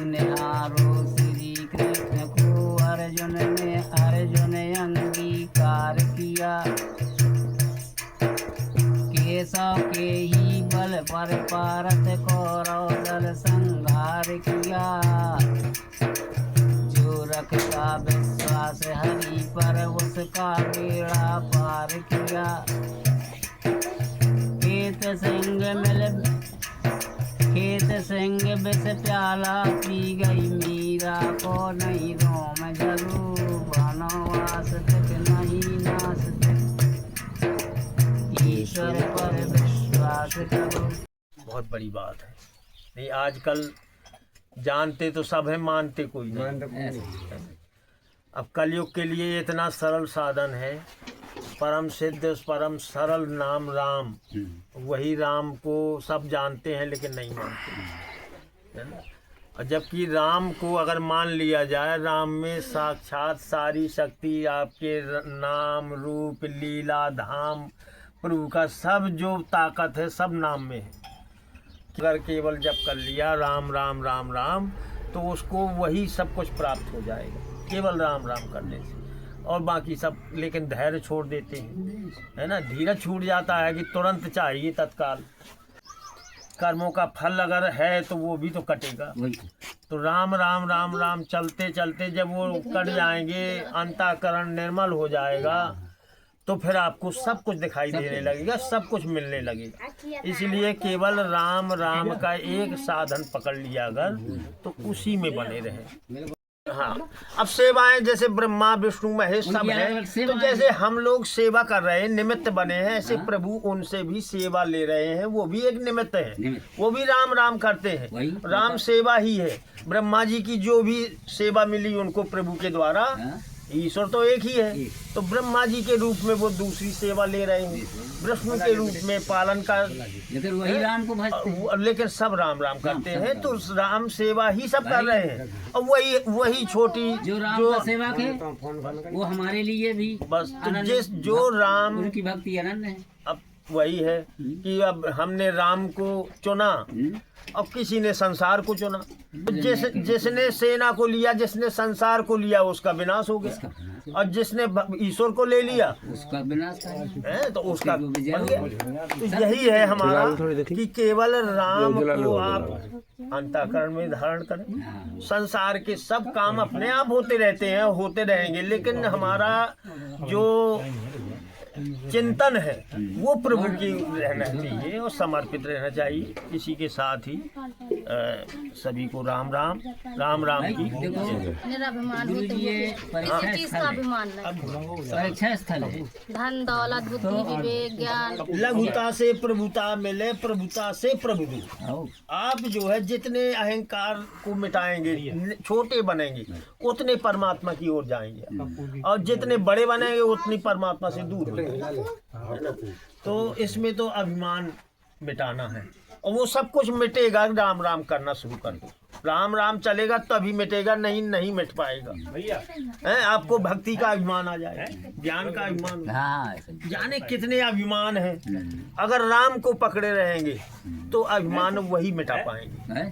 सुनिहारो श्री कृष्ण को अर्जुन अंगीकार किया। केशव के ही बल पर पारत कौरव दल संहार किया। जो रखता विश्वास हरि पर उसका बेड़ा पार किया। खेत सिंह विष प्याला पी गई मीरा को नहीं रोम जरूर वनवास तक नहीं नाश तक ईश्वर पर विश्वास करो। बहुत बड़ी बात है। नहीं, आजकल जानते तो सब है, मानते कोई नहीं। अब कलयुग के लिए इतना सरल साधन है, परम सिद्ध परम सरल नाम राम। वही राम को सब जानते हैं लेकिन नहीं मानते, है ना। और जबकि राम को अगर मान लिया जाए, राम में साक्षात सारी शक्ति, आपके नाम रूप लीला धाम प्रभु का सब जो ताकत है सब नाम में है। अगर केवल जब कर लिया राम राम राम राम तो उसको वही सब कुछ प्राप्त हो जाएगा, केवल राम राम करने से। और बाकी सब लेकिन धैर्य छोड़ देते हैं, है ना। धीरज छूट जाता है कि तुरंत चाहिए तत्काल। कर्मों का फल अगर है तो वो भी तो कटेगा। तो राम राम राम राम चलते चलते जब वो कट जाएंगे, अंतःकरण निर्मल हो जाएगा, तो फिर आपको सब कुछ दिखाई देने लगेगा, सब कुछ मिलने लगेगा। इसलिए केवल राम राम का एक साधन पकड़ लिया अगर, तो उसी में बने रहे। हाँ, अब सेवाएं जैसे ब्रह्मा विष्णु महेश सब है, तो जैसे हम लोग सेवा कर रहे हैं, निमित्त बने हैं, ऐसे प्रभु उनसे भी सेवा ले रहे हैं, वो भी एक निमित्त है। वो भी राम राम करते हैं, राम सेवा ही है। ब्रह्मा जी की जो भी सेवा मिली उनको प्रभु के द्वारा, ईश्वर तो एक ही है, तो ब्रह्मा जी के रूप में वो दूसरी सेवा ले रहे हैं, विष्णु के रूप में पालन कर, लेकिन वही राम को भजते, लेकिन सब राम राम करते हैं। तो राम सेवा ही सब कर रहे हैं। और वही छोटी जो राम का सेवक है वो हमारे लिए भी बस, तो जो राम उनकी भक्ति अनन्य है। अब वही है कि अब हमने राम को चुना, अब किसी ने संसार को चुना। जिसने सेना को लिया, जिसने संसार को लिया, उसका विनाश हो गया। और जिसने ईश्वर को ले लिया, उसका विनाश है, तो उसका बन गया। तो यही है हमारा कि केवल राम को आप अंतःकरण में धारण करें। संसार के सब काम अपने आप होते रहते हैं, होते रहेंगे, लेकिन हमारा जो चिंतन है वो प्रभु की रहना चाहिए और समर्पित रहना चाहिए। इसी के साथ ही सभी को राम राम राम राम की। मेरा अभिमान गुरु जी ये परीक्षा स्थल है। धन दौलत बुद्धि विवेक ज्ञान, लघुता से प्रभुता मिले, प्रभुता से प्रभु दो। आप जो है जितने अहंकार को मिटाएंगे, छोटे बनेंगे, उतने परमात्मा की ओर जाएंगे, और जितने बड़े बनेंगे उतनी परमात्मा से दूर होंगे, है ना। तो इसमें तो अभिमान मिटाना है, और वो सब कुछ मिटेगा राम राम करना शुरू कर दो। राम राम चलेगा तभी मिटेगा, नहीं मिट पाएगा। है, आपको भक्ति का अभिमान आ जाएगा, ज्ञान का अभिमान, जाने कितने अभिमान है। अगर राम को पकड़े रहेंगे तो अभिमान वही मिटा पाएंगे।